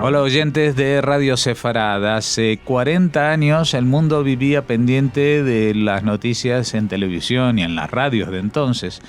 Hola oyentes de Radio Sefarad. Hace 40 años el mundo vivía pendiente de las noticias en televisión y en las radios de entonces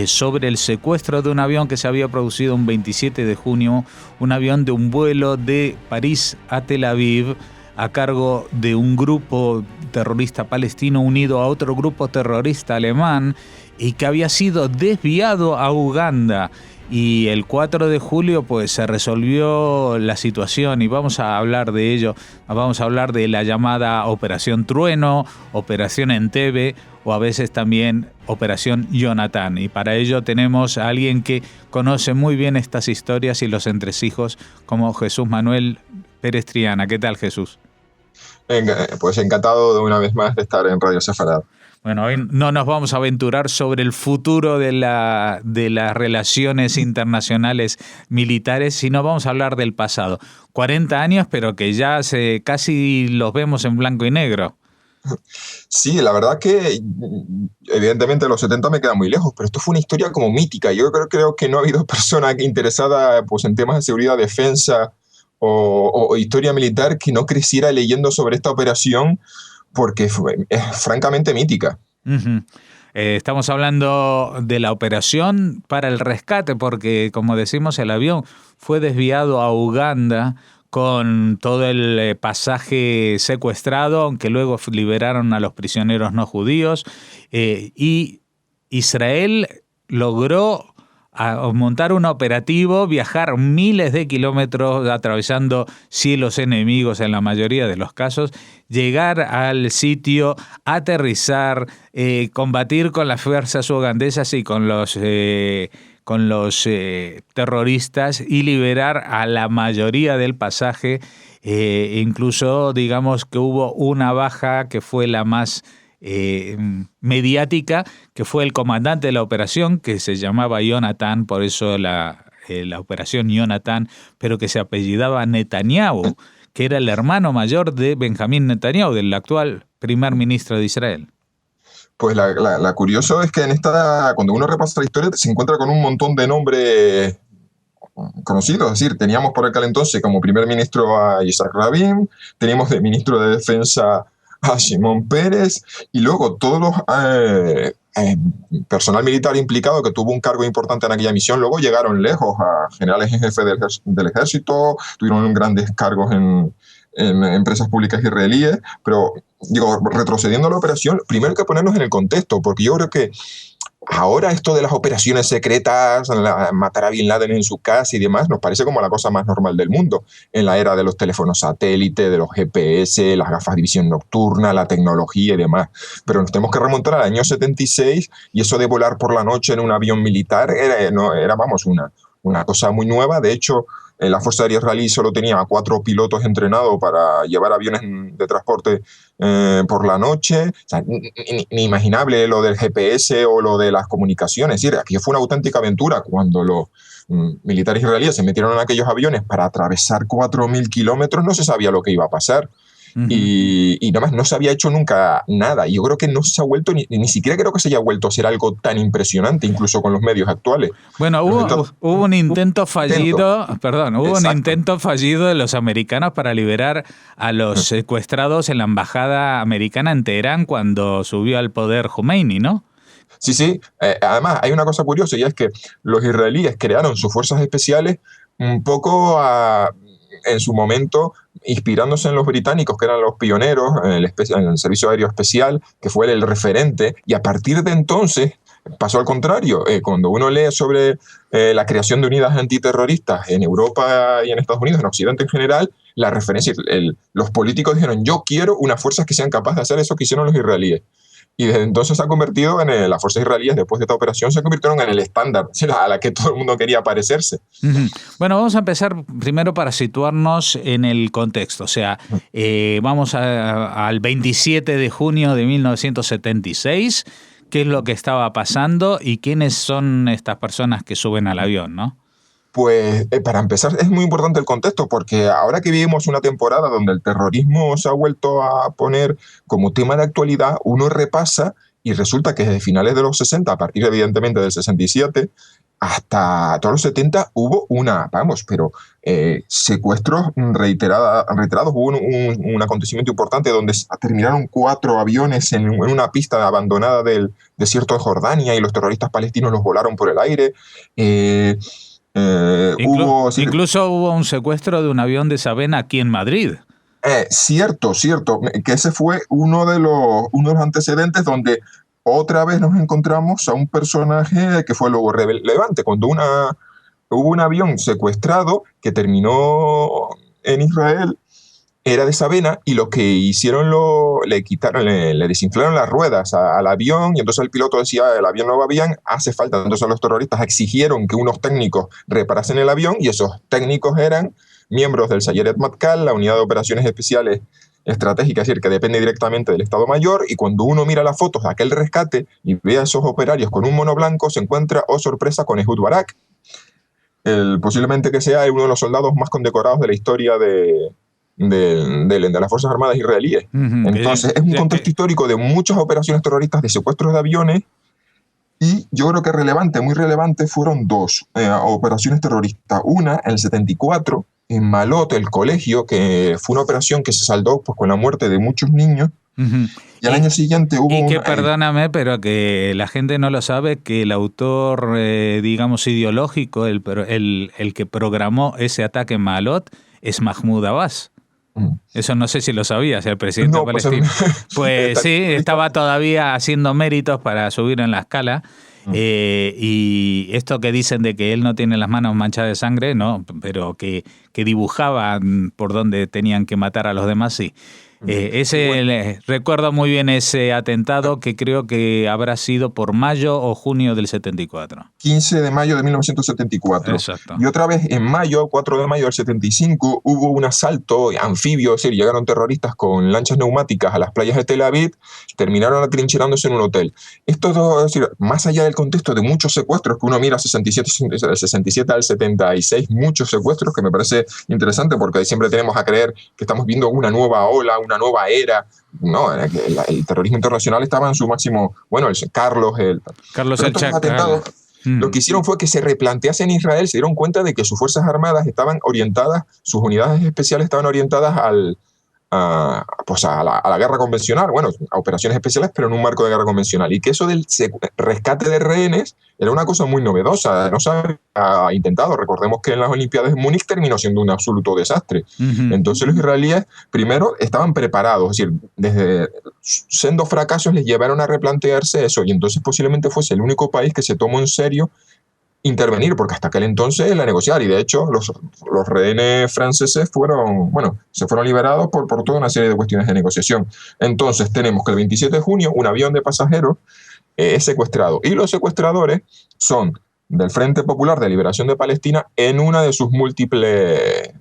sobre el secuestro de un avión que se había producido un 27 de junio, un avión de un vuelo de París a Tel Aviv a cargo de un grupo terrorista palestino unido a otro grupo terrorista alemán y que había sido desviado a Uganda. Y el 4 de julio pues se resolvió la situación y vamos a hablar de ello. Vamos a hablar de la llamada Operación Trueno, Operación Entebbe o a veces también Operación Jonathan. Y para ello tenemos a alguien que conoce muy bien estas historias y los entresijos, como Jesús Manuel Pérez Triana. ¿Qué tal, Jesús? Pues encantado de una vez más de estar en Radio Sefarad. Bueno, hoy no nos vamos a aventurar sobre el futuro de las relaciones internacionales militares, sino vamos a hablar del pasado. 40 años, pero que ya casi los vemos en blanco y negro. Sí, la verdad que evidentemente los 70 me quedan muy lejos, pero esto fue una historia como mítica. Yo creo que no ha habido persona interesada pues, en temas de seguridad, defensa o historia militar que no creciera leyendo sobre esta operación, porque es francamente mítica. Uh-huh. Estamos hablando de la operación para el rescate, porque, como decimos, el avión fue desviado a Uganda con todo el pasaje secuestrado, aunque luego liberaron a los prisioneros no judíos, y Israel logró montar un operativo, viajar miles de kilómetros atravesando cielos enemigos en la mayoría de los casos, llegar al sitio, aterrizar, combatir con las fuerzas ugandesas y con los terroristas y liberar a la mayoría del pasaje. Incluso digamos que hubo una baja que fue la más mediática, que fue el comandante de la operación, que se llamaba Jonathan, por eso la operación Jonathan, pero que se apellidaba Netanyahu, que era el hermano mayor de Benjamín Netanyahu, del actual primer ministro de Israel. Pues la curioso es que cuando uno repasa la historia se encuentra con un montón de nombres conocidos. Es decir, teníamos por aquel entonces como primer ministro a Yitzhak Rabin, teníamos de ministro de defensa a Shimon Peres, y luego todos los personal militar implicado que tuvo un cargo importante en aquella misión, luego llegaron lejos a generales en jefe del ejército, tuvieron grandes cargos en empresas públicas israelíes, pero digo, retrocediendo a la operación, primero hay que ponernos en el contexto, porque yo creo que ahora esto de las operaciones secretas, matar a Bin Laden en su casa y demás, nos parece como la cosa más normal del mundo. En la era de los teléfonos satélite, de los GPS, las gafas de visión nocturna, la tecnología y demás. Pero nos tenemos que remontar al año 76 y eso de volar por la noche en un avión militar era una cosa muy nueva. De hecho, la Fuerza Aérea Israelí solo tenía 4 pilotos entrenados para llevar aviones de transporte por la noche. O sea, ni imaginable lo del GPS o lo de las comunicaciones. Es decir, aquello fue una auténtica aventura cuando los militares israelíes se metieron en aquellos aviones para atravesar 4.000 kilómetros. No se sabía lo que iba a pasar. Uh-huh. Y nada más no se había hecho nunca nada. Y yo creo que no se ha vuelto, ni siquiera creo que se haya vuelto a ser algo tan impresionante, incluso con los medios actuales. Bueno, hubo un intento fallido, un intento fallido de los americanos para liberar a los secuestrados en la embajada americana en Teherán cuando subió al poder Khomeini, ¿no? Sí. Además, hay una cosa curiosa y es que los israelíes crearon sus fuerzas especiales un poco en su momento inspirándose en los británicos, que eran los pioneros en el Servicio Aéreo Especial, que fue el referente, y a partir de entonces pasó al contrario. Cuando uno lee sobre la creación de unidades antiterroristas en Europa y en Estados Unidos, en Occidente en general, la referencia, los políticos dijeron, yo quiero unas fuerzas que sean capaces de hacer eso que hicieron los israelíes. Y desde entonces se ha convertido las fuerzas israelíes, después de esta operación, se convirtieron en el estándar a la que todo el mundo quería parecerse. Uh-huh. Bueno, vamos a empezar primero para situarnos en el contexto. O sea, vamos al 27 de junio de 1976. ¿Qué es lo que estaba pasando y quiénes son estas personas que suben al avión, no? Pues para empezar es muy importante el contexto, porque ahora que vivimos una temporada donde el terrorismo se ha vuelto a poner como tema de actualidad, uno repasa y resulta que desde finales de los 60, a partir evidentemente del 67, hasta todos los 70 hubo secuestros reiterados. Hubo un acontecimiento importante donde terminaron 4 aviones en una pista abandonada del desierto de Jordania y los terroristas palestinos los volaron por el aire. Incluso hubo un secuestro de un avión de Sabena aquí en Madrid. Cierto, que ese fue uno de los antecedentes donde otra vez nos encontramos a un personaje que fue luego relevante, cuando hubo un avión secuestrado que terminó en Israel, era de Sabena, y lo que hicieron le desinflaron las ruedas al avión, y entonces el piloto decía, el avión no va bien, hace falta. Entonces los terroristas exigieron que unos técnicos reparasen el avión, y esos técnicos eran miembros del Sayeret Matkal, la unidad de operaciones especiales estratégicas, es decir, que depende directamente del Estado Mayor, y cuando uno mira las fotos de aquel rescate y ve a esos operarios con un mono blanco, se encuentra, oh sorpresa, con Ehud Barak, posiblemente que sea uno de los soldados más condecorados de la historia de las Fuerzas Armadas israelíes. Entonces, es un contexto histórico de muchas operaciones terroristas, de secuestros de aviones, y yo creo que muy relevante, fueron 2 operaciones terroristas. Una, en el 74, en Malot, el colegio, que fue una operación que se saldó pues, con la muerte de muchos niños. Y al año siguiente hubo... Y que, perdóname, pero que la gente no lo sabe, que el autor, digamos, ideológico, el que programó ese ataque en Malot, es Mahmoud Abbas. Eso no sé si lo sabías, el presidente palestino. Pues sí, estaba todavía haciendo méritos para subir en la escala. Y esto que dicen de que él no tiene las manos manchadas de sangre, no, pero que dibujaba por dónde tenían que matar a los demás, sí. Recuerdo muy bien ese atentado, que creo que habrá sido por mayo o junio del 74. 15 de mayo de 1974. Exacto. Y otra vez en mayo, 4 de mayo del 75, hubo un asalto anfibio, es decir, llegaron terroristas con lanchas neumáticas a las playas de Tel Aviv, terminaron atrincherándose en un hotel. Esto, es decir, más allá del contexto de muchos secuestros, que uno mira del 67 al 76, muchos secuestros, que me parece interesante porque siempre tenemos a creer que estamos viendo una nueva ola, una nueva era. No, el terrorismo internacional estaba en su máximo. Bueno, Carlos el atentados, lo que hicieron fue que se replantease en Israel, se dieron cuenta de que sus fuerzas armadas estaban orientadas, sus unidades especiales estaban orientadas a la guerra convencional, bueno, a operaciones especiales, pero en un marco de guerra convencional, y que eso del rescate de rehenes era una cosa muy novedosa, no se ha intentado. Recordemos que en las Olimpiadas de Múnich terminó siendo un absoluto desastre. Entonces los israelíes primero estaban preparados, es decir, desde sendos fracasos les llevaron a replantearse eso, y entonces posiblemente fuese el único país que se tomó en serio intervenir, porque hasta aquel entonces la negociar, y de hecho los rehenes franceses se fueron liberados por toda una serie de cuestiones de negociación. Entonces tenemos que el 27 de junio un avión de pasajeros es secuestrado, y los secuestradores son del Frente Popular de Liberación de Palestina en una de sus múltiples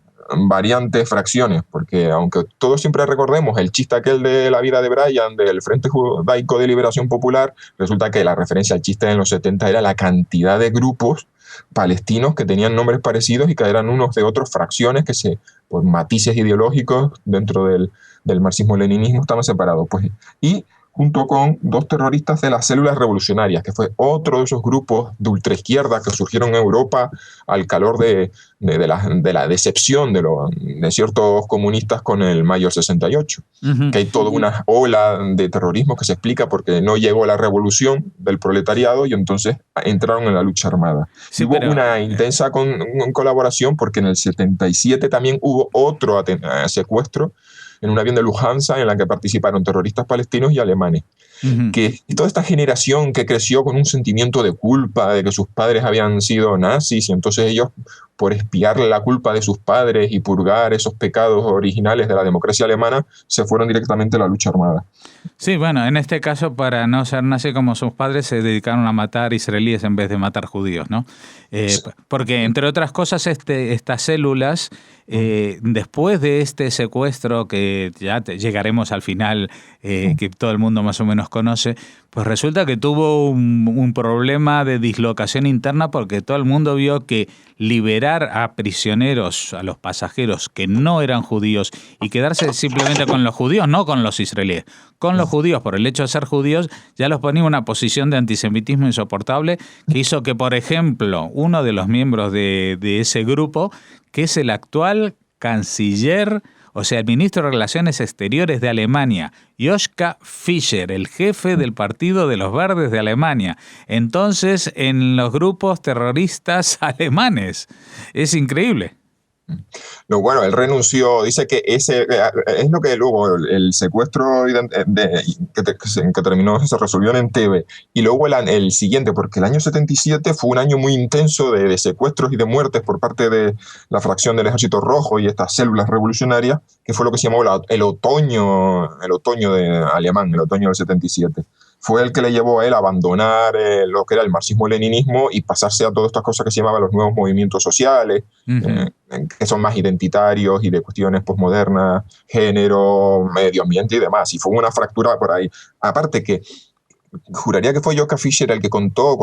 variantes, fracciones, porque aunque todos siempre recordemos el chiste aquel de la vida de Brian del Frente Judaico de Liberación Popular, resulta que la referencia al chiste en los 70 era la cantidad de grupos palestinos que tenían nombres parecidos y que eran unos de otros fracciones que por matices ideológicos dentro del marxismo-leninismo estaban separados. Y junto con 2 terroristas de las células revolucionarias, que fue otro de esos grupos de ultraizquierda que surgieron en Europa al calor de la decepción de ciertos comunistas con el mayo 68. Que hay toda una ola de terrorismo que se explica porque no llegó la revolución del proletariado y entonces entraron en la lucha armada. Sí, hubo una intensa colaboración porque en el 77 también hubo otro secuestro en un avión de Lufthansa en la que participaron terroristas palestinos y alemanes. Que toda esta generación que creció con un sentimiento de culpa, de que sus padres habían sido nazis, y entonces ellos, por expiar la culpa de sus padres y purgar esos pecados originales de la democracia alemana, se fueron directamente a la lucha armada. Sí, bueno, en este caso, para no ser nazi como sus padres, se dedicaron a matar israelíes en vez de matar judíos, ¿no? Sí. Porque, entre otras cosas, estas células, después de este secuestro, que ya llegaremos al final, que todo el mundo más o menos conoce, pues resulta que tuvo un problema de dislocación interna porque todo el mundo vio que liberar liberar a prisioneros, a los pasajeros que no eran judíos y quedarse simplemente con los judíos, no con los israelíes, con los judíos, por el hecho de ser judíos, ya los ponía en una posición de antisemitismo insoportable que hizo que, por ejemplo, uno de los miembros de ese grupo, que es el actual canciller, o sea, el ministro de Relaciones Exteriores de Alemania, Joschka Fischer, el jefe del Partido de los Verdes de Alemania. Entonces, en los grupos terroristas alemanes. Es increíble. No, bueno, él renunció, dice que ese es lo que luego el secuestro que terminó, se resolvió en Entebbe, y luego el siguiente, porque el año 77 fue un año muy intenso de secuestros y de muertes por parte de la fracción del Ejército Rojo y estas células revolucionarias, que fue lo que se llamó el otoño alemán, el otoño del 77. Fue el que le llevó a él a abandonar lo que era el marxismo-leninismo y pasarse a todas estas cosas que se llamaban los nuevos movimientos sociales, que son más identitarios y de cuestiones posmodernas, género, medio ambiente y demás. Y fue una fractura por ahí. Aparte que juraría que fue Joschka Fischer el que contó,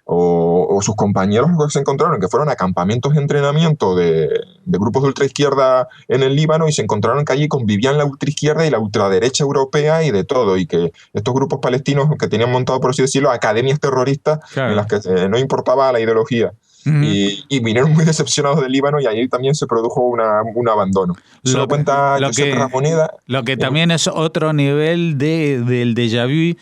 o sus compañeros que se encontraron, que fueron a campamentos de entrenamiento de grupos de ultraizquierda en el Líbano, y se encontraron que allí convivían la ultraizquierda y la ultraderecha europea y de todo, y que estos grupos palestinos que tenían montado, por así decirlo, academias terroristas, claro, en las que no importaba la ideología. Y vinieron muy decepcionados del Líbano, y ahí también se produjo un abandono. Lo que también es otro nivel del déjà vu.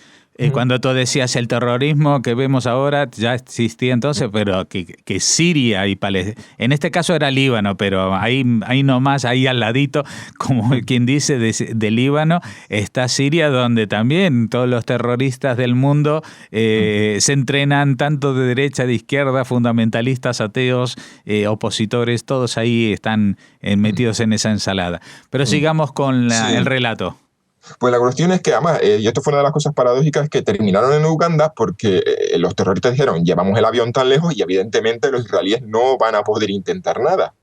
Cuando tú decías el terrorismo que vemos ahora ya existía entonces, pero que Siria y Palestina, en este caso era Líbano, pero ahí nomás, ahí al ladito, como quien dice, de Líbano, está Siria, donde también todos los terroristas del mundo se entrenan, tanto de derecha, de izquierda, fundamentalistas, ateos, opositores, todos ahí están metidos en esa ensalada. Pero sigamos con el relato. Pues la cuestión es que, además, y esto fue una de las cosas paradójicas, es que terminaron en Uganda porque los terroristas dijeron, llevamos el avión tan lejos y evidentemente los israelíes no van a poder intentar nada.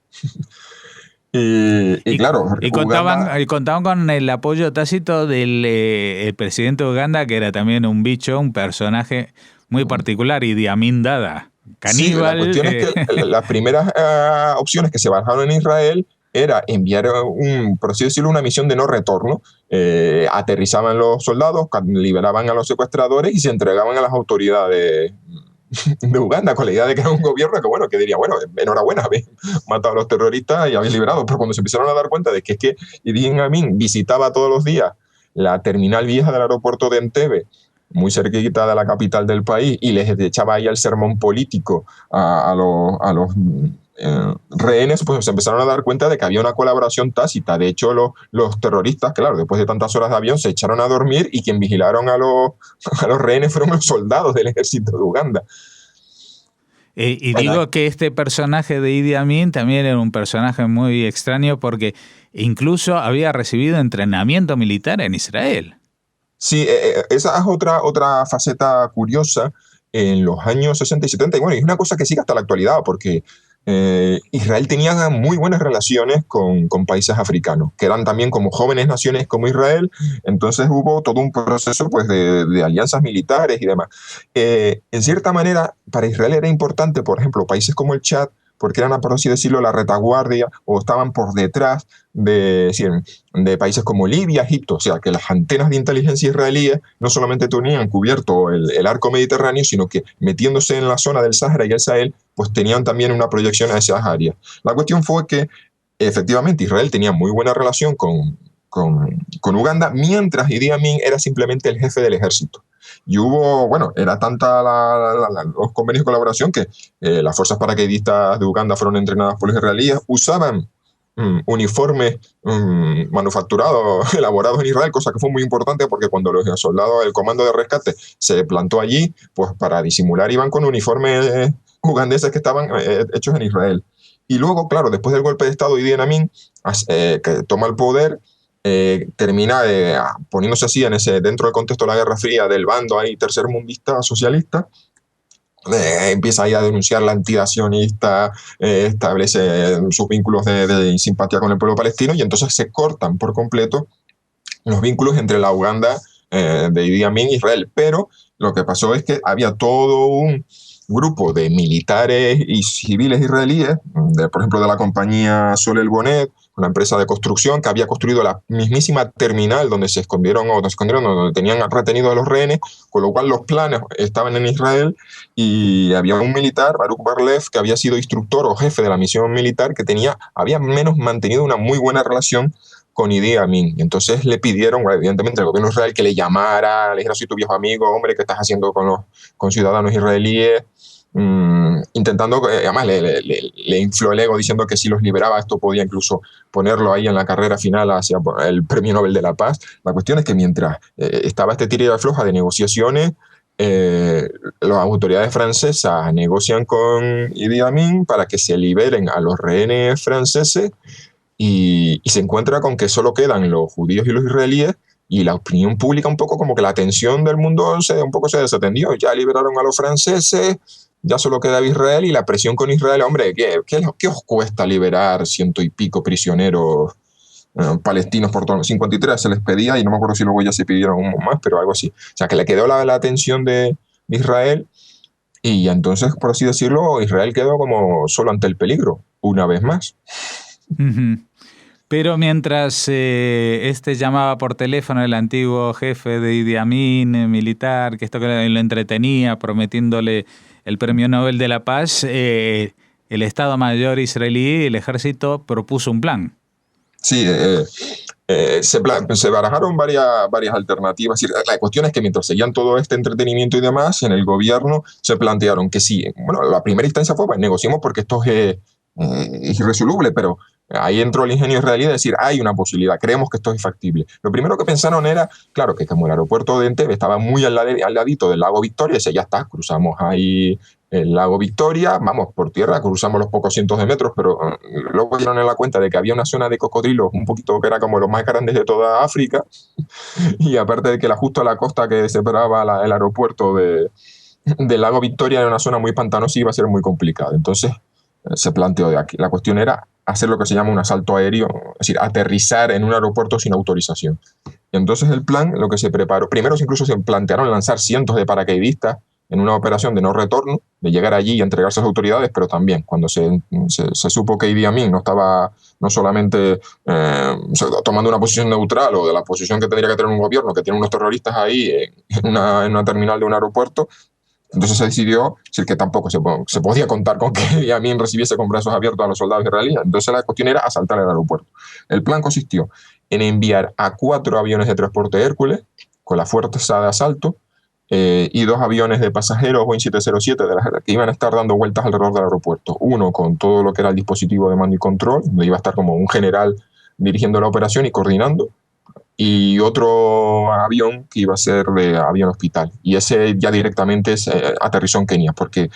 y claro, y contaban con el apoyo tácito del el presidente de Uganda, que era también un bicho, un personaje muy particular, Idi Amin Dada, caníbal. Sí, la cuestión es que las primeras opciones que se bajaron en Israel era enviar por así decirlo, una misión de no retorno. Aterrizaban los soldados, liberaban a los secuestradores y se entregaban a las autoridades de Uganda, con la idea de que era un gobierno que diría, bueno, enhorabuena, habéis matado a los terroristas y habéis liberado. Pero cuando se empezaron a dar cuenta de que es que Idi Amin visitaba todos los días la terminal vieja del aeropuerto de Entebbe, muy cerquita de la capital del país, y les echaba ahí el sermón político a los rehenes, pues se empezaron a dar cuenta de que había una colaboración tácita. De hecho, los terroristas, claro, después de tantas horas de avión, se echaron a dormir, y quien vigilaron a los rehenes fueron los soldados del ejército de Uganda. Digo que este personaje de Idi Amin también era un personaje muy extraño, porque incluso había recibido entrenamiento militar en Israel. Sí, esa es otra faceta curiosa en los años 60 y 70, y bueno, es una cosa que sigue hasta la actualidad, porque Israel tenía muy buenas relaciones con países africanos, que eran también como jóvenes naciones como Israel. Entonces hubo todo un proceso, pues, de alianzas militares y demás. En cierta manera, para Israel era importante, por ejemplo, países como el Chad, porque eran, por así decirlo, la retaguardia, o estaban por detrás de países como Libia, Egipto. O sea, que las antenas de inteligencia israelíes no solamente tenían cubierto el arco mediterráneo, sino que, metiéndose en la zona del Sáhara y el Sahel, pues tenían también una proyección a esas áreas. La cuestión fue que, efectivamente, Israel tenía muy buena relación con Uganda, mientras Idi Amin era simplemente el jefe del ejército. Y era tanta los convenios de colaboración que las fuerzas paracaidistas de Uganda fueron entrenadas por los israelíes, usaban uniformes manufacturados, elaborados en Israel, cosa que fue muy importante, porque cuando los soldados del comando de rescate se plantó allí, pues para disimular iban con uniformes ugandeses que estaban hechos en Israel. Y luego, claro, después del golpe de Estado, Idi Amin, que toma el poder, termina poniéndose así dentro del contexto de la Guerra Fría, del bando ahí tercermundista socialista. Empieza ahí a denunciar la antidacionista, establece sus vínculos de simpatía con el pueblo palestino, y entonces se cortan por completo los vínculos entre la Uganda de Idi Amin e Israel. Pero lo que pasó es que había todo grupo de militares y civiles israelíes, por ejemplo, de la compañía Solel Bonet, una empresa de construcción que había construido la mismísima terminal donde se escondieron, donde tenían retenidos a los rehenes, con lo cual los planes estaban en Israel, y había un militar, Baruch Bar-Lev, que había sido instructor o jefe de la misión militar, que había menos mantenido una muy buena relación con Idi Amin. Y entonces le pidieron, bueno, evidentemente, al gobierno de Israel que le llamara, le dijera: soy tu viejo amigo, hombre, ¿qué estás haciendo con ciudadanos israelíes? Intentando, además le infló el ego diciendo que si los liberaba esto podía incluso ponerlo ahí en la carrera final hacia el Premio Nobel de la Paz. La cuestión es que mientras estaba este tira y afloja de negociaciones, las autoridades francesas negocian con Idi Amin para que se liberen a los rehenes franceses, y se encuentra con que solo quedan los judíos y los israelíes, y la opinión pública un poco como que la atención del mundo un poco se desatendió. Ya liberaron a los franceses, ya solo queda Israel, y la presión con Israel: hombre, ¿qué os cuesta liberar 100 y pico prisioneros palestinos por todo? 53 se les pedía, y no me acuerdo si luego ya se pidieron más, pero algo así. O sea, que le quedó la atención de Israel, y entonces, por así decirlo, Israel quedó como solo ante el peligro, una vez más. Pero mientras llamaba por teléfono el antiguo jefe de Idi Amin, militar, que lo entretenía prometiéndole el Premio Nobel de la Paz, el Estado Mayor israelí, el ejército, propuso un plan. Sí, se barajaron varias alternativas. La cuestión es que mientras seguían todo este entretenimiento y demás, en el gobierno se plantearon que sí. Bueno, la primera instancia fue: pues, negociemos porque esto es irresoluble, pero ahí entró el ingenio israelí de decir: hay una posibilidad, creemos que esto es factible. Lo primero que pensaron era, claro, que como el aeropuerto de Entebbe estaba muy al ladito del lago Victoria, ya está, cruzamos ahí el lago Victoria, vamos por tierra, cruzamos los pocos cientos de metros, pero luego dieron en la cuenta de que había una zona de cocodrilos un poquito que era como los más grandes de toda África, y aparte de que justo a la costa que separaba el aeropuerto del lago Victoria era una zona muy pantanosa y iba a ser muy complicada. Entonces se planteó de aquí. La cuestión era hacer lo que se llama un asalto aéreo, es decir, aterrizar en un aeropuerto sin autorización. Y entonces el plan, lo que se preparó, primero incluso se plantearon lanzar cientos de paracaidistas en una operación de no retorno, de llegar allí y entregarse a las autoridades, pero también cuando se supo que Idi Amin no estaba no solamente tomando una posición neutral o de la posición que tendría que tener un gobierno, que tiene unos terroristas ahí en una terminal de un aeropuerto. Entonces se decidió decir que tampoco se podía contar con que Idi Amin recibiese con brazos abiertos a los soldados israelíes. Entonces la cuestión era asaltar el aeropuerto. El plan consistió en enviar a 4 aviones de transporte Hércules con la fuerza de asalto y 2 aviones de pasajeros Boeing 707 que iban a estar dando vueltas alrededor del aeropuerto. Uno con todo lo que era el dispositivo de mando y control, donde iba a estar como un general dirigiendo la operación y coordinando, y otro avión que iba a ser de avión hospital. Y ese ya directamente aterrizó en Kenia, porque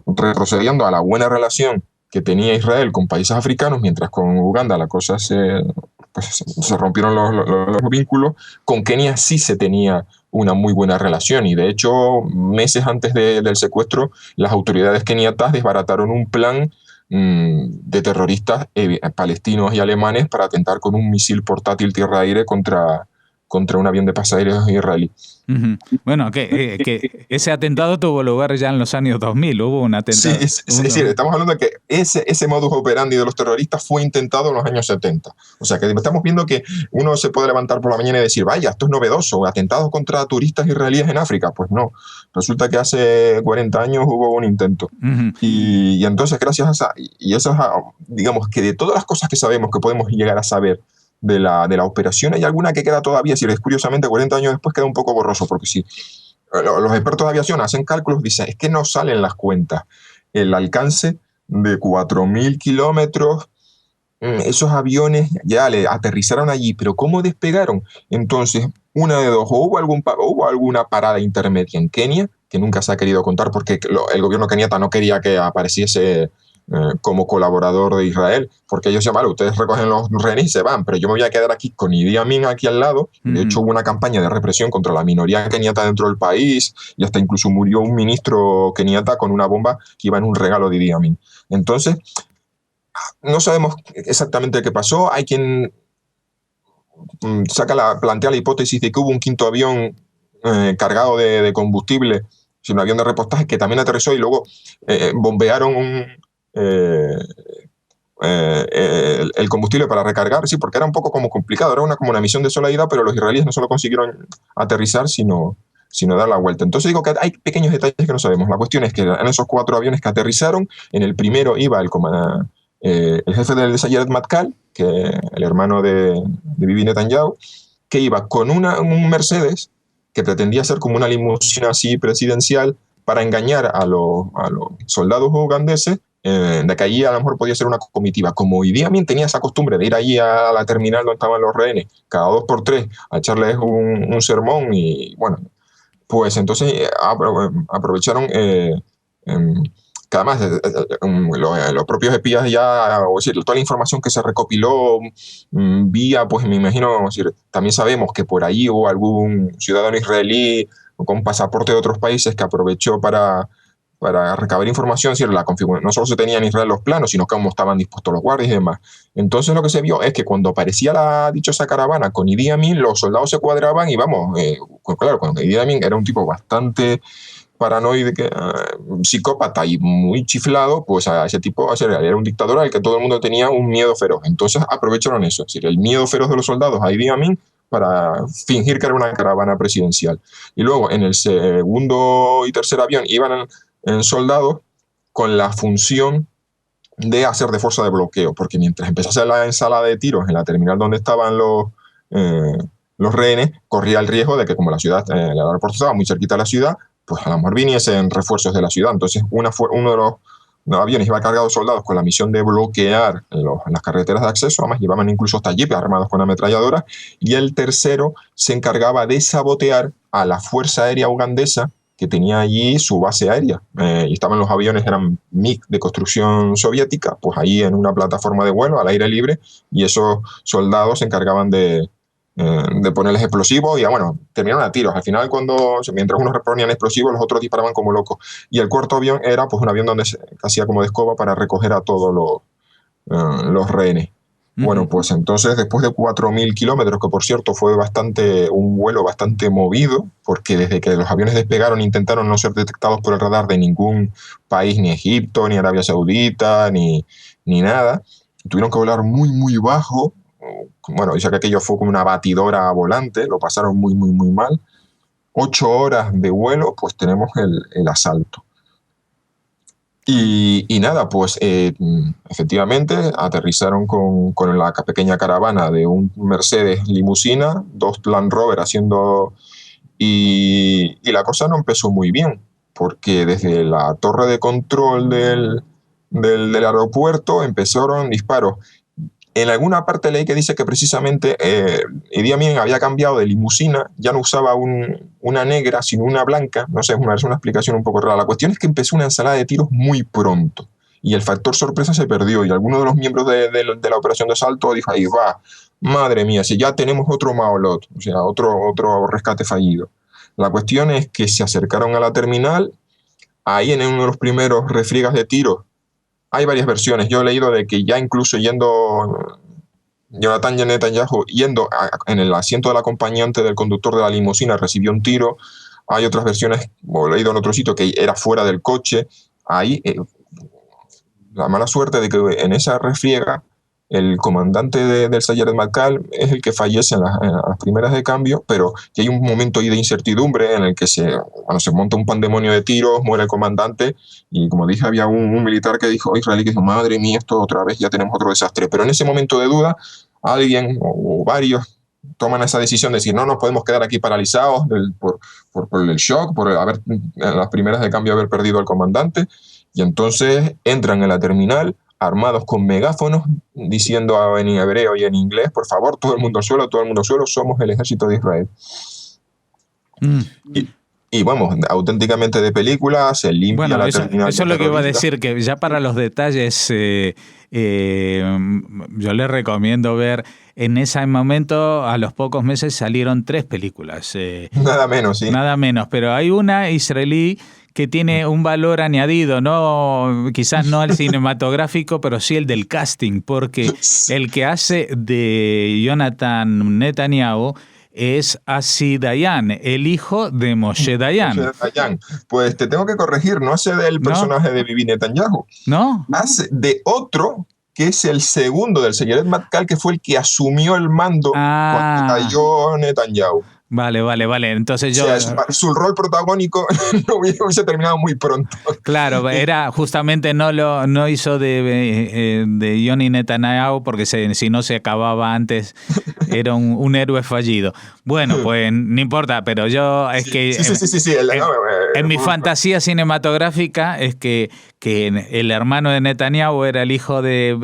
retrocediendo a la buena relación que tenía Israel con países africanos, mientras con Uganda la cosa se rompieron los vínculos, con Kenia sí se tenía una muy buena relación, y de hecho meses antes del secuestro las autoridades keniatas desbarataron un plan de terroristas palestinos y alemanes para atentar con un misil portátil tierra-aire contra un avión de pasajeros israelí. Uh-huh. Bueno, que ese atentado tuvo lugar ya en los años 2000, hubo un atentado. Sí, es decir, estamos hablando de que ese modus operandi de los terroristas fue intentado en los años 70. O sea, que estamos viendo que uno se puede levantar por la mañana y decir: vaya, esto es novedoso, atentados contra turistas israelíes en África. Pues no, resulta que hace 40 años hubo un intento. Uh-huh. Y entonces, gracias a eso, digamos que de todas las cosas que sabemos, que podemos llegar a saber de la operación, hay alguna que queda todavía, si curiosamente 40 años después queda un poco borroso, porque si los expertos de aviación hacen cálculos, dicen: es que no salen las cuentas. El alcance de 4.000 kilómetros, esos aviones ya le aterrizaron allí, pero ¿cómo despegaron? Entonces, una de dos: o hubo alguna parada intermedia en Kenia, que nunca se ha querido contar porque el gobierno keniata no quería que apareciese como colaborador de Israel, porque ellos decían: vale, ustedes recogen los rehenes y se van, pero yo me voy a quedar aquí con Idi Amin aquí al lado. De hecho, hubo una campaña de represión contra la minoría keniata dentro del país, y hasta incluso murió un ministro keniata con una bomba que iba en un regalo de Idi Amin. Entonces, no sabemos exactamente qué pasó. Hay quien plantea la hipótesis de que hubo un quinto avión cargado de combustible un avión de repostaje que también aterrizó y luego bombearon el combustible para recargar, sí, porque era un poco como complicado, era como una misión de sola ida, pero los israelíes no solo consiguieron aterrizar, sino dar la vuelta. Entonces digo que hay pequeños detalles que no sabemos. La cuestión es que en esos 4 aviones que aterrizaron, en el primero iba el jefe del Sayeret Matkal, que el hermano de Bibi Netanyahu, que iba con un Mercedes que pretendía ser como una limusina así presidencial para engañar a los soldados ugandeses, de que allí a lo mejor podía ser una comitiva. Como Idi Amin tenía esa costumbre de ir allí a la terminal donde estaban los rehenes, cada 2 por 3, a echarles un sermón, y bueno, pues entonces aprovecharon que además los propios espías ya, o decir, toda la información que se recopiló vía, pues me imagino, decir, también sabemos que por ahí hubo algún ciudadano israelí con pasaporte de otros países que aprovechó para recabar información, decir, no solo se tenían en Israel los planos, sino cómo estaban dispuestos los guardias y demás. Entonces lo que se vio es que cuando aparecía la dichosa caravana con Idi Amin, los soldados se cuadraban y vamos, claro, cuando Idi Amin era un tipo bastante paranoide, psicópata y muy chiflado, pues a ese tipo era un dictador al que todo el mundo tenía un miedo feroz. Entonces aprovecharon eso, es decir, el miedo feroz de los soldados a Idi Amin para fingir que era una caravana presidencial. Y luego en el segundo y tercer avión iban en soldados con la función de hacer de fuerza de bloqueo, porque mientras empezase la ensalada de tiros en la terminal donde estaban los rehenes, corría el riesgo de que, como el aeropuerto estaba muy cerquita de la ciudad, pues a lo mejor viniesen refuerzos de la ciudad. Entonces uno de los aviones iba cargado de soldados con la misión de bloquear las carreteras de acceso, además llevaban incluso hasta jeeps armados con ametralladoras, y el tercero se encargaba de sabotear a la Fuerza Aérea Ugandesa, que tenía allí su base aérea, y estaban los aviones, eran MiG de construcción soviética, pues ahí en una plataforma de vuelo al aire libre, y esos soldados se encargaban de ponerles explosivos, y bueno, terminaron a tiros. Al final, mientras unos ponían explosivos, los otros disparaban como locos. Y el cuarto avión era pues un avión donde se hacía como de escoba para recoger a todos los rehenes. Bueno, pues entonces, después de 4.000 kilómetros, que por cierto fue un vuelo bastante movido, porque desde que los aviones despegaron intentaron no ser detectados por el radar de ningún país, ni Egipto, ni Arabia Saudita, ni nada. Tuvieron que volar muy, muy bajo. Bueno, dice que aquello fue como una batidora volante, lo pasaron muy, muy, muy mal. 8 horas de vuelo, pues tenemos el asalto. Y nada, pues efectivamente aterrizaron con la pequeña caravana de un Mercedes limusina, 2 Land Rover y la cosa no empezó muy bien, porque desde la torre de control del aeropuerto empezaron disparos. En alguna parte leí que dice que precisamente Idi Amin había cambiado de limusina, ya no usaba una negra, sino una blanca. No sé, es una explicación un poco rara. La cuestión es que empezó una ensalada de tiros muy pronto y el factor sorpresa se perdió, y alguno de los miembros de la operación de asalto dijo, ahí va, madre mía, si ya tenemos otro Maolot, o sea, otro rescate fallido. La cuestión es que se acercaron a la terminal, ahí en uno de los primeros refriegas de tiros. Hay varias versiones. Yo he leído de que ya incluso Jonathan Netanyahu yendo en el asiento del acompañante del conductor de la limusina recibió un tiro. Hay otras versiones, o he leído en otro sitio, que era fuera del coche. Ahí la mala suerte de que en esa refriega el comandante del Sayeret Matkal es el que fallece en las primeras de cambio, pero que hay un momento ahí de incertidumbre en el que se monta un pandemonio de tiros, muere el comandante, y como dije, había un militar que dijo, israelí, que dijo, madre mía, esto otra vez, ya tenemos otro desastre. Pero en ese momento de duda, alguien o varios toman esa decisión de decir, no nos podemos quedar aquí paralizados por el shock, por en las primeras de cambio haber perdido al comandante, y entonces entran en la terminal armados con megáfonos, diciendo en hebreo y en inglés, por favor, todo el mundo al suelo, somos el ejército de Israel. Y vamos, auténticamente de película, se limpia la terminal. Eso es lo que iba a decir, que ya para los detalles, yo les recomiendo ver, en ese momento, a los pocos meses salieron 3 películas. Nada menos, sí. Nada menos, pero hay una israelí que tiene un valor añadido, no, quizás no al cinematográfico, pero sí el del casting, porque el que hace de Jonathan Netanyahu es Asi Dayan, el hijo de Moshe Dayan. Moshe Dayan. Pues te tengo que corregir, no hace del personaje de Bibi Netanyahu. ¿No? Hace de otro que es el segundo del Seyeret Matkal, que fue el que asumió el mando cuando cayó Netanyahu. Vale. Entonces yo... O sea, su rol protagónico no hubiese terminado muy pronto. Claro, era justamente no hizo de Yoni Netanyahu porque si no se acababa antes, era un héroe fallido. Bueno, pues no importa, pero yo es que... Sí. En mi fantasía cinematográfica es que el hermano de Netanyahu era el hijo de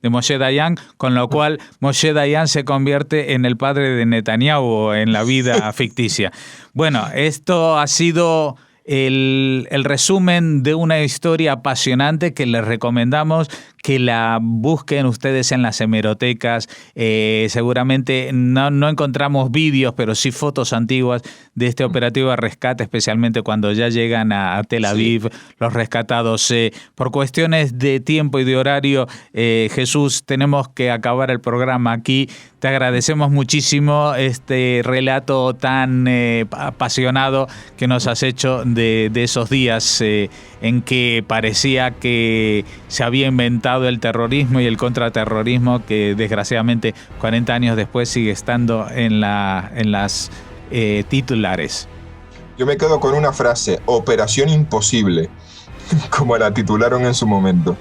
Moshe Dayan, con lo cual Moshe Dayan se convierte en el padre de Netanyahu en la vida ficticia. Bueno, esto ha sido el resumen de una historia apasionante que les recomendamos que la busquen ustedes en las hemerotecas. Seguramente no encontramos vídeos, pero sí fotos antiguas de este operativo de rescate, especialmente cuando ya llegan a Tel Aviv, los rescatados. Por cuestiones de tiempo y de horario, Jesús, tenemos que acabar el programa aquí. Te agradecemos muchísimo este relato tan apasionado que nos has hecho de esos días en que parecía que se había inventado el terrorismo y el contraterrorismo, que desgraciadamente 40 años después sigue estando en las titulares. Yo me quedo con una frase: Operación Imposible, como la titularon en su momento.